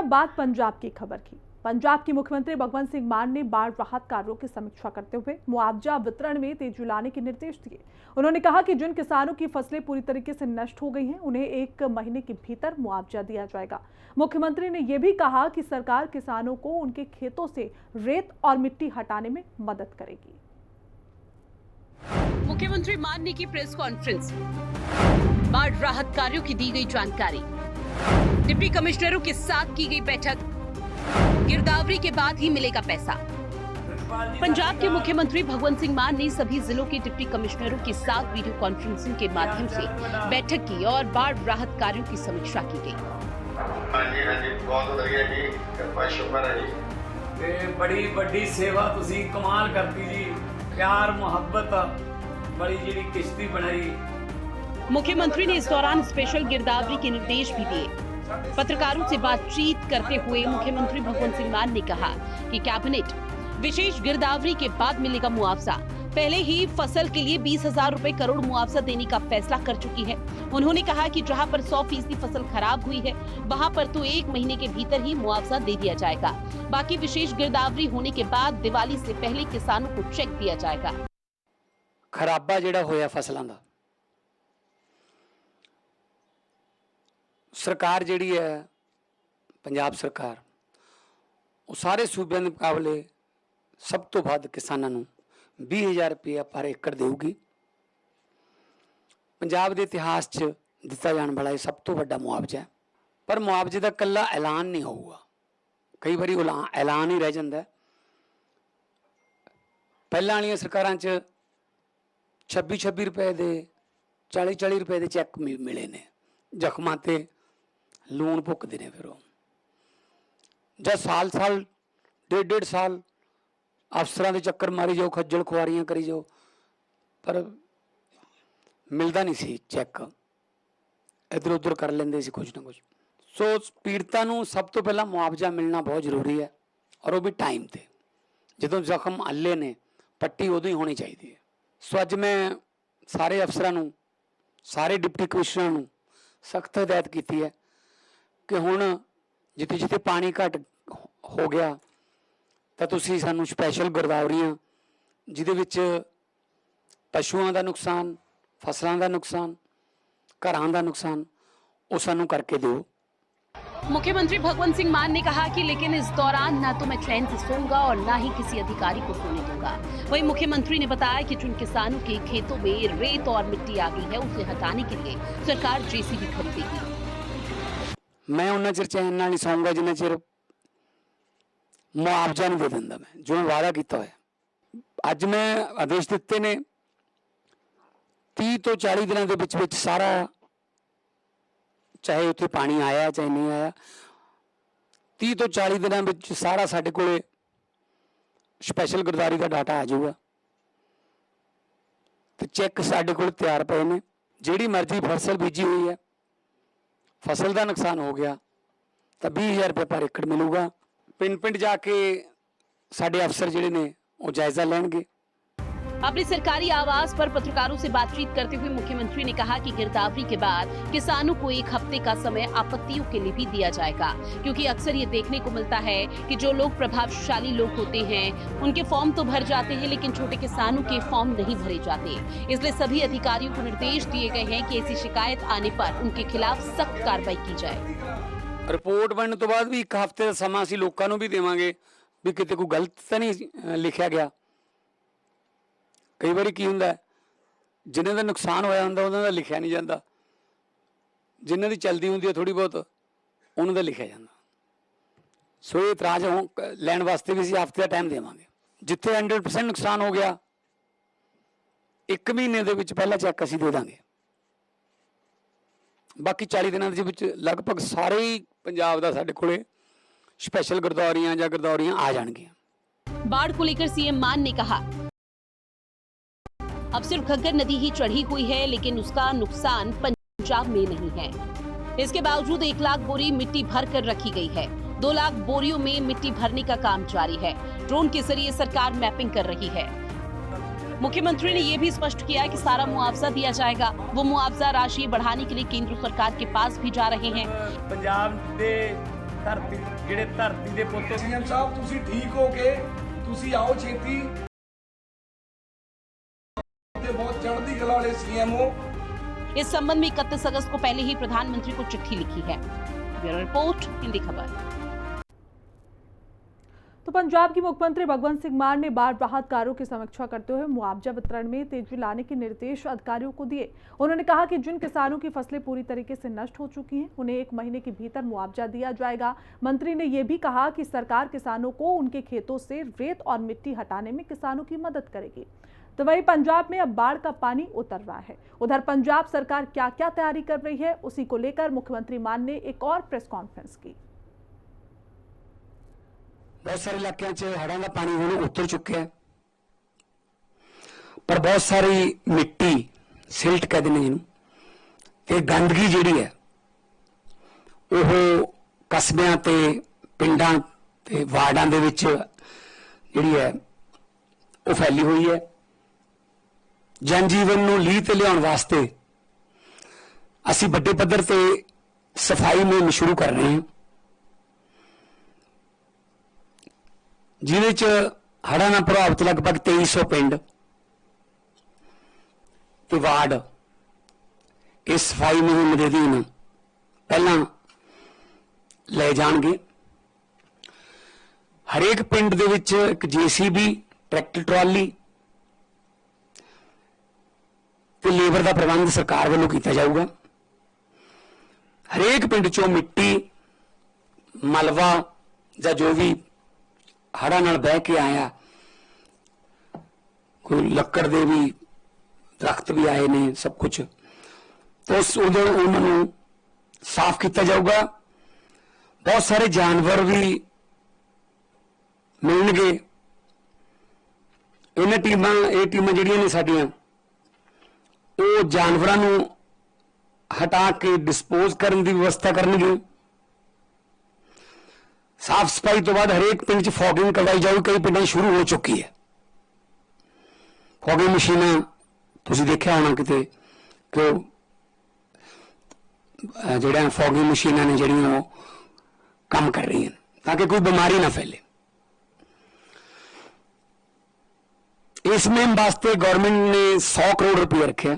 बात पंजाब की खबर की। पंजाब के मुख्यमंत्री भगवंत सिंह मान ने बाढ़ राहत कार्यों की समीक्षा करते हुए मुआवजा वितरण में तेजी लाने के निर्देश दिए। उन्होंने कहा कि जिन किसानों की फसलें पूरी तरीके से नष्ट हो गई हैं, उन्हें 1 महीने के भीतर मुआवजा दिया जाएगा। मुख्यमंत्री ने यह भी कहा कि सरकार किसानों को उनके खेतों से रेत और मिट्टी हटाने में मदद करेगी। मुख्यमंत्री मान ने की प्रेस कॉन्फ्रेंस, बाढ़ राहत कार्यों की दी गई जानकारी, डिप्टी कमिश्नरों के साथ की गई बैठक, गिरदावरी के बाद ही मिलेगा पैसा। पंजाब के मुख्यमंत्री भगवंत सिंह मान ने सभी जिलों के डिप्टी कमिश्नरों के साथ वीडियो कॉन्फ्रेंसिंग के माध्यम से बैठक की और बाढ़ राहत कार्यों की समीक्षा की गई। बहुत बढ़िया जी, कृपा शुक्र है जी। बड़ी बड़ी सेवा तुसी कमाल करती जी, प्यार मोहब्बत बड़ी जी किश्ती बनाई। मुख्यमंत्री ने इस दौरान स्पेशल गिरदावरी के निर्देश भी दिए। पत्रकारों से बातचीत करते हुए मुख्यमंत्री भगवंत सिंह मान ने कहा कि कैबिनेट विशेष गिरदावरी के बाद मिलेगा मुआवजा। पहले ही फसल के लिए 20,000 रुपए करोड़ मुआवजा देने का फैसला कर चुकी है। उन्होंने कहा कि जहां पर 100% फसल खराब हुई है, वहां पर तो 1 महीने के भीतर ही मुआवजा दे दिया जाएगा। बाकी विशेष गिरदावरी होने के बाद दिवाली से पहले किसानों को चेक दिया जाएगा। खराबा जिहड़ा होया फसलों का, सरकार जिहड़ी है पंजाब सरकार, वो सारे सूबे के मुकाबले सब तो वध किसानों नूं 20,000 रुपया पर एकड़ देगी। पंजाब के इतिहास च दिता जाने वाला यह सब तो वड्डा मुआवजा है। पर मुआवजे का कल्ला ऐलान नहीं होगा, कई बारी ऐलान ही रह जाता है। पहलां वालियां सरकारां च 26 रुपए के 40 रुपए के चैक मिले ने, जख्मां ते लूण भुकते हैं। फिर जब साल 1.5 साल अफसरां दे चक्कर मारी जाओ, खज्जल खुआरियां करी जाओ, पर मिलता नहीं सी चैक, इधर उधर कर लेंदे सी कुछ ना कुछ। सो पीड़तां नूं सब तो पहला मुआवजा मिलना बहुत जरूरी है, और वो भी टाइम ते, जदों जख्म हल्ले ने पट्टी उदों ही होनी चाहिए है। सो अज मैं सारे अफसरां नूं, सारे डिप्टी कमिश्नरां नूं सख्त हिदायत की है कि हुण जिथे जिथे पानी घट हो गया तो तुसीं सानूं स्पैशल गिरदावरियां जिहदे विच पशुओं का नुकसान, फसलों का नुकसान, घरां का नुकसान, वो सानूं करके दो। मुख्यमंत्री भगवंत सिंह मान ने कहा कि लेकिन इस दौरान ना तो मैं चैन से सोऊंगा और ना ही किसी अधिकारी को सोने दूंगा। वहीं मुख्यमंत्री ने बताया कि जिन किसानों के खेतों में रेत और मिट्टी आ गई है, उसे हटाने के लिए सरकार जेसीबी खरीदेगी। मैं उन्ना चिर चैन नाल नहीं सोऊंगा जिन्ना चिर मुआवजा नहीं दे दिंदा मैं, जो मैं वादा किया है। अज मैं आदेश दिते ने 30 तो 40 दिनों के विच सारा, चाहे उत्थे पानी आया चाहे नहीं आया, 30 तो 40 दिनों में सारा साडे कोले स्पैशल गिरदावरी का डाटा आ जाऊगा। तो चैक साडे कोल तैयार पे ने, जिहड़ी मर्जी फसल बीजी हुई है, फसल का नुकसान हो गया तो 20,000 रुपये पर एकड़ मिलूगा। पिंड पिंड जाके साडे अफसर जिहड़े ने वो जायजा लेंगे। अपने सरकारी आवास पर पत्रकारों से बातचीत करते हुए मुख्यमंत्री ने कहा कि गिरदावरी के बाद किसानों को 1 हफ्ते का समय आपत्तियों के लिए भी दिया जाएगा, क्योंकि अक्सर ये देखने को मिलता है कि जो लोग प्रभावशाली लोग होते हैं उनके फॉर्म तो भर जाते हैं, लेकिन छोटे किसानों के फॉर्म नहीं भरे जाते। इसलिए सभी अधिकारियों को निर्देश दिए गए हैं कि ऐसी शिकायत आने पर उनके खिलाफ सख्त कार्रवाई की जाए। रिपोर्ट बनने तो बाद भी 1 हफ्ते का समा असीं लोकां नूं भी देवांगे भी किते कोई गलत तो नहीं लिखा गया। कई बार की हुंदा जिन्हां दा नुकसान होया हुंदा उन्हां दा लिखिया नहीं जाता, जिन्हां दी चलदी हुंदी है थोड़ी बहुत उन्हां दा लिखिया जाता। सो ये इतराज लैण वास्ते भी असीं हफ्ते का टाइम देवांगे। जिथे 100% नुकसान हो गया 1 महीने दे विच पहला चैक असीं दे दांगे। बाकी 40 दिनों के विच लगभग सारे ही पंजाब दा साडे कोले स्पैशल गिरदावरियां जां गिरदावरियां आ जाणगियां। बाढ़ को लेकर सीएम मान ने कहा, अब सिर्फ घग्गर नदी ही चढ़ी हुई है, लेकिन उसका नुकसान पंजाब में नहीं है। इसके बावजूद 1 लाख बोरी मिट्टी भर कर रखी गई है। 2 लाख बोरियों में मिट्टी भरने का काम जारी है। ड्रोन के जरिए सरकार मैपिंग कर रही है। मुख्यमंत्री ने यह भी स्पष्ट किया कि सारा मुआवजा दिया जाएगा। वो मुआवजा राशि बढ़ाने के लिए केंद्र सरकार के पास भी जा रहे हैं। पंजाब के ਧਰਤੀ ਜਿਹੜੇ ਧਰਤੀ ਦੇ ਪੁੱਤ ਸੀਐਮ ਸਾਹਿਬ ਤੁਸੀਂ ਠੀਕ ਹੋ ਕੇ ਤੁਸੀਂ ਆਓ ਛੇਤੀ ਤੇ ਬਹੁਤ ਚੜ੍ਹਦੀ ਕਲਾ ਵਾਲੇ ਸੀਐਮ ਹੋ। इस संबंध में 31 अगस्त को पहले ही प्रधानमंत्री को चिट्ठी लिखी है। ब्यूरो रिपोर्ट, हिंदी खबर। तो पंजाब की मुख्यमंत्री भगवंत सिंह मान ने बाढ़ राहत कार्यों की समीक्षा करते हुए मुआवजा वितरण में तेजी लाने के निर्देश अधिकारियों को दिए। उन्होंने कहा कि जिन किसानों की फसलें पूरी तरीके से नष्ट हो चुकी हैं उन्हें 1 महीने के भीतर मुआवजा दिया जाएगा। मंत्री ने यह भी कहा कि सरकार किसानों को उनके खेतों से रेत और मिट्टी हटाने में किसानों की मदद करेगी। तो वहीं पंजाब में अब बाढ़ का पानी उतर रहा है। उधर पंजाब सरकार क्या क्या तैयारी कर रही है, उसी को लेकर मुख्यमंत्री मान ने एक और प्रेस कॉन्फ्रेंस की। बहुत सारे इलाकों च हड़ों का पानी हुण उतर चुका है, पर बहुत सारी मिट्टी सिल्ट कहते हैं जिन्होंने, ते गंदगी जिहड़ी है वो कस्बियां ते पिंडां ते वार्डां दे विच जिहड़ी है वो फैली हुई है। जनजीवन नूं लीह ते लियाउण वास्ते असीं वड्डे पੱਧਰ ते सफाई मुहिम शुरू कर रहे हैं, जिहदे च हड़ां नाल प्रभावित लगभग 2300 पिंड ते वार्ड इस सफाई मुहिम दे अधीन पहलां ले जाणगे। हरेक पिंड दे विच एक JCB ट्रैक्टर ट्रॉली ते लेबर का प्रबंध सरकार वालों किया जाऊगा। हरेक पिंड चों मिट्टी मलवा या जो भी हड़ा नाल बह के आया, कोई लक्कड़ दे भी दरख्त भी आए ने, सब कुछ तो उन्होंने साफ किया जाऊगा। बहुत सारे जानवर भी मिलणगे। इन्हां टीमां जिहड़ियां ने साडियां वो जानवरों नूं हटा के डिस्पोज करने की व्यवस्था करनगे। साफ सफाई तो बाद हरेक पिंड च फॉगिंग करवाई जाऊगी। कई पिंडां शुरू हो चुकी है फॉगिंग मशीनां, तुसीं देखिया होना किते कि जिहड़ियां फॉगिंग मशीनां ने जिहड़ियां वो काम कर रही हैं ताकि कोई बीमारी ना फैले। इस मुहिम वास्ते गवर्नमेंट ने 100 करोड़ रुपये रखे।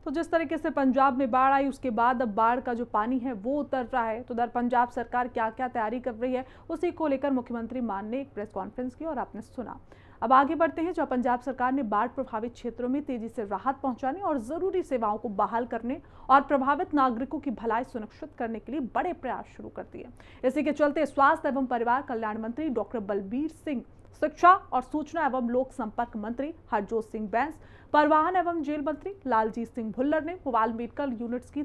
तो जिस तरीके से पंजाब में बाढ़ आई उसके बाद अब बाढ़ का जो पानी है वो उतर रहा है। तो उधर पंजाब सरकार क्या क्या तैयारी कर रही है उसी को लेकर मुख्यमंत्री मान ने एक प्रेस कॉन्फ्रेंस की और आपने सुना। अब आगे बढ़ते हैं। जहां पंजाब सरकार ने बाढ़ प्रभावित क्षेत्रों में तेजी से राहत पहुंचाने और जरूरी सेवाओं को बहाल करने और प्रभावित नागरिकों की भलाई सुनिश्चित करने के लिए बड़े प्रयास शुरू कर दिए। इसी के चलते स्वास्थ्य एवं परिवार कल्याण मंत्री डॉक्टर बलबीर सिंह, शिक्षा और सूचना एवं लोक संपर्क मंत्री हरजोत सिंह बैंस, परिवहन एवं जेल मंत्री लालजीत सिंह भुल्लर ने मोबाइल मेडिकल यूनिट्स की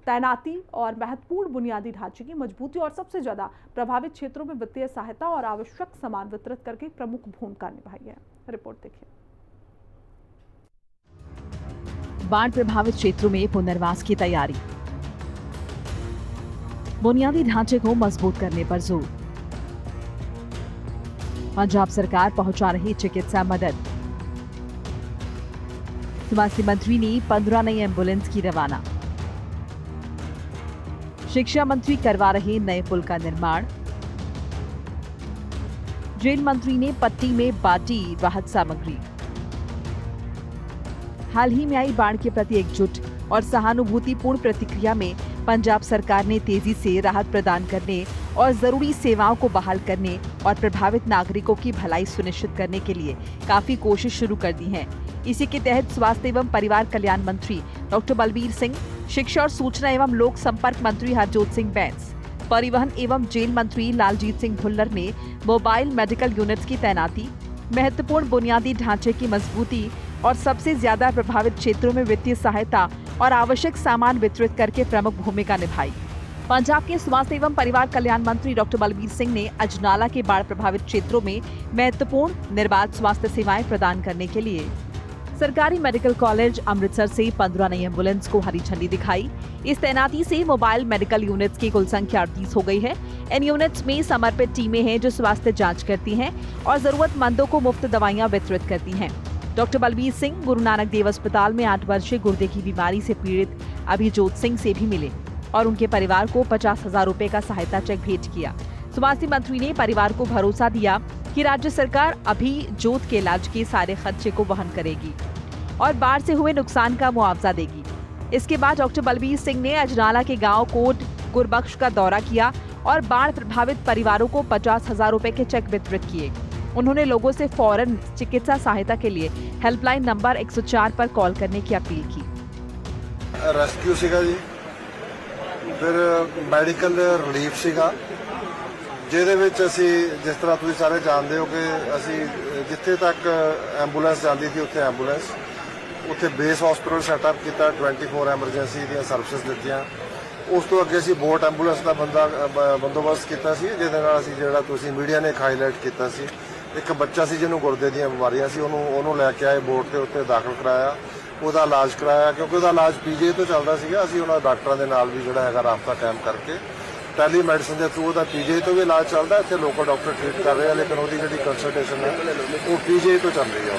तैनाती और महत्वपूर्ण बुनियादी ढांचे की मजबूती और सबसे ज्यादा प्रभावित क्षेत्रों में वित्तीय सहायता और आवश्यक सामान वितरित करके प्रमुख भूमिका निभाई है। रिपोर्ट देखिए। बाढ़ प्रभावित क्षेत्रों में पुनर्वास की तैयारी, बुनियादी ढांचे को मजबूत करने पर जोर। पंजाब सरकार पहुंचा रही चिकित्सा मदद। स्वास्थ्य मंत्री ने 15 नई एम्बुलेंस की रवाना। शिक्षा मंत्री करवा रहे नए पुल का निर्माण। जेल मंत्री ने पट्टी में बांटी राहत सामग्री। हाल ही में आई बाढ़ के प्रति एकजुट और सहानुभूतिपूर्ण प्रतिक्रिया में पंजाब सरकार ने तेजी से राहत प्रदान करने और जरूरी सेवाओं को बहाल करने और प्रभावित नागरिकों की भलाई सुनिश्चित करने के लिए काफी कोशिश शुरू कर दी है। इसी के तहत स्वास्थ्य एवं परिवार कल्याण मंत्री डॉक्टर बलबीर सिंह, शिक्षा और सूचना एवं लोक संपर्क मंत्री हरजोत सिंह बैंस, परिवहन एवं जेल मंत्री लालजीत सिंह भुल्लर ने मोबाइल मेडिकल यूनिट्स की तैनाती, महत्वपूर्ण बुनियादी ढांचे की मजबूती और सबसे ज्यादा प्रभावित क्षेत्रों में वित्तीय सहायता और आवश्यक सामान वितरित करके प्रमुख भूमिका निभाई। पंजाब के स्वास्थ्य एवं परिवार कल्याण मंत्री डॉक्टर बलबीर सिंह ने अजनाला के बाढ़ प्रभावित क्षेत्रों में महत्वपूर्ण निर्बाध स्वास्थ्य सेवाएं प्रदान करने के लिए सरकारी मेडिकल कॉलेज अमृतसर से 15 नई एम्बुलेंस को हरी झंडी दिखाई। इस तैनाती से मोबाइल मेडिकल यूनिट्स की कुल संख्या 38 हो गई है। इन यूनिट्स में समर्पित टीमें हैं जो स्वास्थ्य जांच करती हैं और जरूरतमंदों को मुफ्त दवाइयां वितरित करती हैं। डॉक्टर बलबीर सिंह गुरु नानक देव अस्पताल में 8 वर्षीय गुर्दे की बीमारी से पीड़ित अभिजोत सिंह से भी मिले। और उनके परिवार को 50,000 रुपए का सहायता चेक भेंट किया। स्वास्थ्य मंत्री ने परिवार को भरोसा दिया कि राज्य सरकार अभी जोत के इलाज के सारे खर्चे को वहन करेगी और बाढ़ से हुए नुकसान का मुआवजा देगी। इसके बाद डॉक्टर बलबीर सिंह ने अजनाला के गांव कोट गुरबख्श का दौरा किया और बाढ़ प्रभावित परिवारों को 50,000 रुपए के चेक वितरित किए। उन्होंने लोगों से फौरन चिकित्सा सहायता के लिए हेल्पलाइन नंबर 104 पर कॉल करने की अपील की। रेस्क्यू सीगा जी, फिर मैडिकल रिलीफ सीगा, ਜਿਹਦੇ ਵਿੱਚ ਅਸੀਂ ਜਿਸ ਤਰ੍ਹਾਂ ਤੁਸੀਂ ਸਾਰੇ ਜਾਣਦੇ ਹੋ ਕਿ ਅਸੀਂ ਜਿੱਥੇ ਤੱਕ ਐਂਬੂਲੈਂਸ ਜਾਂਦੀ ਸੀ ਉੱਥੇ ਐਂਬੂਲੈਂਸ, ਉੱਥੇ ਬੇਸ ਹਸਪੀਟਲ ਸੈਟਅਪ ਕੀਤਾ, 24 ਐਮਰਜੈਂਸੀ ਦੀਆਂ ਸਰਵਿਸਿਜ਼ ਦਿੱਤੀਆਂ। ਉਸ ਤੋਂ ਅੱਗੇ ਅਸੀਂ ਬੋਟ ਐਂਬੂਲੈਂਸ ਦਾ ਬੰਦੋਬਸਤ ਕੀਤਾ ਸੀ, ਜਿਹਦੇ ਨਾਲ ਅਸੀਂ ਜਿਹੜਾ ਤੁਸੀਂ ਮੀਡੀਆ ਨੇ ਹਾਈਲਾਈਟ ਕੀਤਾ ਸੀ, ਇੱਕ ਬੱਚਾ ਸੀ ਜਿਹਨੂੰ ਗੁਰਦੇ ਦੀਆਂ ਬਿਮਾਰੀਆਂ ਸੀ, ਉਹਨੂੰ ਲੈ ਕੇ ਆਏ ਬੋਟ ਤੇ ਉੱਤੇ ਦਾਖਲ ਕਰਾਇਆ, ਉਹਦਾ ਇਲਾਜ ਕਰਾਇਆ। ਕਿਉਂਕਿ ਉਹਦਾ ਇਲਾਜ ਪੀਜੀ ਤੋਂ ਚੱਲਦਾ ਸੀਗਾ, ਅਸੀਂ ਉਹਨਾਂ ਡਾਕਟਰਾਂ ਦੇ ਨਾਲ ਵੀ ਜਿਹੜਾ ਹੈਗਾ ਰਾਬਤਾ ਕਾਇਮ ਕਰਕੇ ਟੈਲੀ ਮੈਡੀਸਨ ਦੇ ਥਰੂ ਉਹਦਾ ਪੀਜੀ ਤੋਂ ਵੀ ਇਲਾਜ ਚੱਲਦਾ। ਇੱਥੇ ਲੋਕਲ ਡਾਕਟਰ ਟ੍ਰੀਟ ਕਰ ਰਹੇ ਆ, ਲੇਕਿਨ ਉਹਦੀ ਜਿਹੜੀ ਕੰਸਲਟੇਸ਼ਨ ਹੈ ਉਹ ਪੀਜੀ ਤੋਂ ਚੱਲ ਰਹੀ ਹੈ।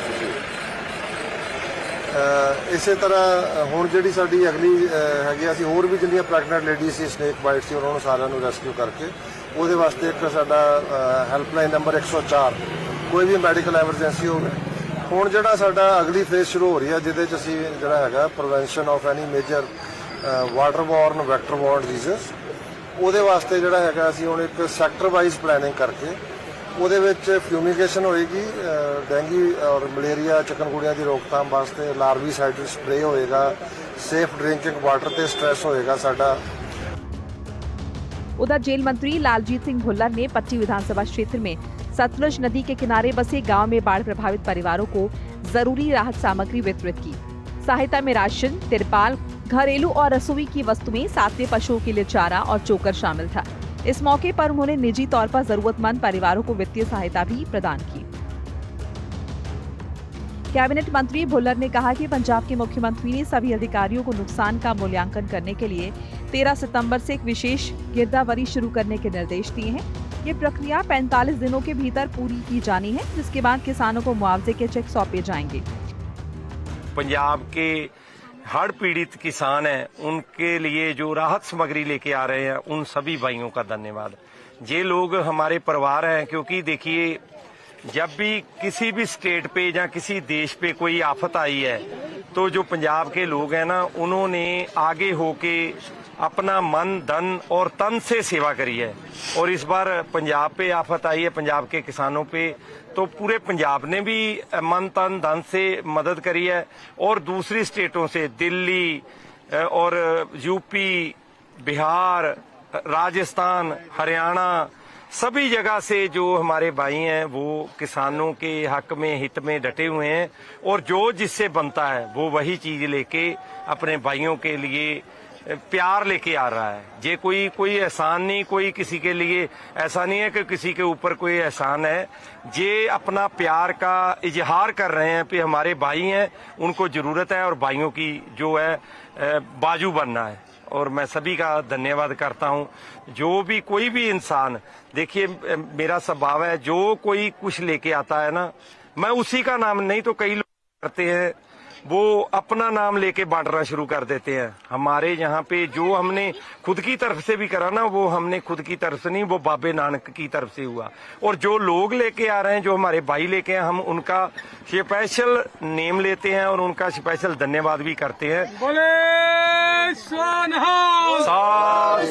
ਇਸੇ ਤਰ੍ਹਾਂ ਹੁਣ ਜਿਹੜੀ ਸਾਡੀ ਅਗਲੀ ਹੈਗੀ, ਅਸੀਂ ਹੋਰ ਵੀ ਜਿਹੜੀਆਂ ਪ੍ਰੈਗਨੈਂਟ ਲੇਡੀ ਸੀ, ਸਨੇਕ ਬਾਈਟ ਸੀ, ਉਹਨਾਂ ਨੂੰ ਸਾਰਿਆਂ ਨੂੰ ਰੈਸਕਿਊ ਕਰਕੇ ਉਹਦੇ ਵਾਸਤੇ ਇੱਕ ਸਾਡਾ ਹੈਲਪਲਾਈਨ ਨੰਬਰ 104, ਕੋਈ ਵੀ ਮੈਡੀਕਲ ਐਮਰਜੈਂਸੀ ਹੋਵੇ। ਹੁਣ ਜਿਹੜਾ ਸਾਡਾ ਅਗਲੀ ਫੇਜ਼ ਸ਼ੁਰੂ ਹੋ ਰਹੀ ਹੈ, ਜਿਹਦੇ 'ਚ ਅਸੀਂ ਜਿਹੜਾ ਹੈਗਾ prevention of any major waterborne vectorborne disease, ਉਹਦੇ ਵਾਸਤੇ ਜਿਹੜਾ ਹੈਗਾ ਅਸੀਂ ਹੁਣ ਇੱਕ ਸੈਕਟਰ ਵਾਈਜ਼ ਪਲੈਨਿੰਗ ਕਰਕੇ ਉਹਦੇ ਵਿੱਚ ਫਿਊਮੀਗੇਸ਼ਨ ਹੋਏਗੀ, ਡੈਂਗੀ ਔਰ ਮਲੇਰੀਆ ਚਿਕਨਗੁਨੀਆ ਦੀ ਰੋਕਥਾਮ ਵਾਸਤੇ ਲਾਰਵੀਸਾਈਡ ਸਪਰੇ ਹੋਏਗਾ, ਸੇਫ ਡਰਿੰਕਿੰਗ वाटर ਤੇ स्ट्रेस ਹੋਏਗਾ साडा। उधर जेल मंत्री लालजीत सिंह भुल्लर ने पट्टी विधानसभा क्षेत्र में सतलुज नदी के किनारे बसे गांव में बाढ़ प्रभावित परिवारों को जरूरी राहत सामग्री वितरित की। सहायता में राशन, तिरपाल, घरेलू और रसोई की वस्तुएं, साथ में पशुओं के लिए चारा और चोकर शामिल था। इस मौके पर उन्होंने निजी तौर पर जरूरतमंद परिवारों को वित्तीय सहायता भी प्रदान की। कैबिनेट मंत्री भुल्लर ने कहा कि पंजाब के मुख्यमंत्री ने सभी अधिकारियों को नुकसान का मूल्यांकन करने के लिए 13 सितंबर से एक विशेष गिरदावरी शुरू करने के निर्देश दिए हैं। ये प्रक्रिया 45 दिनों के भीतर पूरी की जानी है, जिसके बाद किसानों को मुआवजे के चेक सौंपे जाएंगे। पंजाब के हड़ पीड़ित किसान हैं, उनके लिए जो राहत सामग्री लेके आ रहे हैं, उन सभी भाइयों का धन्यवाद। ये लोग हमारे परिवार हैं, क्योंकि देखिए जब भी किसी भी स्टेट पे या किसी देश पे कोई आफत आई है तो जो पंजाब के लोग हैं ना, उन्होंने आगे होके अपना मन, धन और तन से सेवा करी है। और इस बार पंजाब पे आफत आई है, पंजाब के किसानों पे, तो पूरे पंजाब ने भी मन, तन, धन से मदद करी है। और दूसरी स्टेटों से दिल्ली और यूपी, बिहार, राजस्थान, हरियाणा, सभी जगह से जो हमारे भाई हैं वो किसानों के हक में, हित में डटे हुए हैं। और जो जिससे बनता है वो वही चीज लेके अपने भाइयों के लिए प्यार लेके आ रहा है। ये कोई एहसान नहीं, कोई किसी के लिए ऐसा नहीं है कि किसी के ऊपर कोई एहसान है। ये अपना प्यार का इजहार कर रहे हैं कि हमारे भाई हैं, उनको जरूरत है और भाइयों की जो है बाजू बनना है। और मैं सभी का धन्यवाद करता हूं। जो भी कोई भी इंसान, देखिए मेरा स्वभाव है, जो कोई कुछ लेके आता है ना, मैं उसी का नाम नहीं तो कई लोग करते हैं वो अपना नाम लेके बांटना शुरू कर देते हैं। हमारे यहाँ पे जो हमने खुद की तरफ से भी करा ना, वो हमने खुद की तरफ से नहीं, वो बाबे नानक की तरफ से हुआ। और जो लोग लेके आ रहे हैं, जो हमारे भाई लेके हैं, हम उनका स्पेशल नेम लेते हैं और उनका स्पेशल धन्यवाद भी करते हैं। बोले सत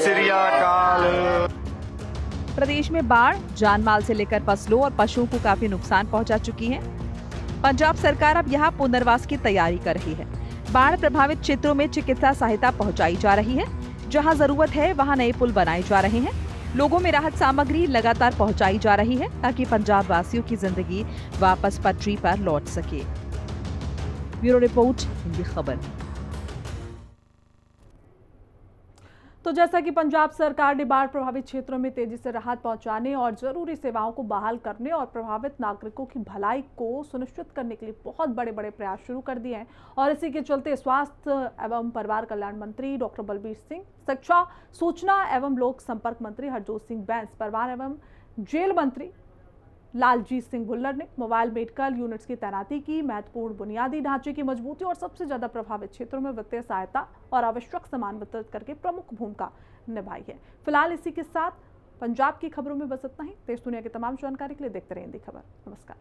श्री अकाल। प्रदेश में बाढ़ जानमाल से लेकर फसलों और पशुओं को काफी नुकसान पहुंचा चुकी है। पंजाब सरकार अब यहाँ पुनर्वास की तैयारी कर रही है। बाढ़ प्रभावित क्षेत्रों में चिकित्सा सहायता पहुंचाई जा रही है। जहां जरूरत है वहां नए पुल बनाए जा रहे हैं। लोगों में राहत सामग्री लगातार पहुंचाई जा रही है ताकि पंजाब वासियों की जिंदगी वापस पटरी पर लौट सके। ब्यूरो रिपोर्ट, हिंदी खबर। तो जैसा कि पंजाब सरकार ने बाढ़ प्रभावित क्षेत्रों में तेजी से राहत पहुंचाने और जरूरी सेवाओं को बहाल करने और प्रभावित नागरिकों की भलाई को सुनिश्चित करने के लिए बहुत बड़े बड़े प्रयास शुरू कर दिए हैं। और इसी के चलते स्वास्थ्य एवं परिवार कल्याण मंत्री डॉक्टर बलबीर सिंह, शिक्षा, सूचना एवं लोक संपर्क मंत्री हरजोत सिंह बैंस, परिवहन एवं जेल मंत्री लालजीत सिंह भुल्लर ने मोबाइल मेडिकल यूनिट्स की तैनाती की, महत्वपूर्ण बुनियादी ढांचे की मजबूती और सबसे ज्यादा प्रभावित क्षेत्रों में वित्तीय सहायता और आवश्यक सामान वितरित करके प्रमुख भूमिका निभाई है। फिलहाल इसी के साथ पंजाब की खबरों में बस इतना ही। देश दुनिया की तमाम जानकारी के लिए देखते रहें हिंदी खबर। नमस्कार।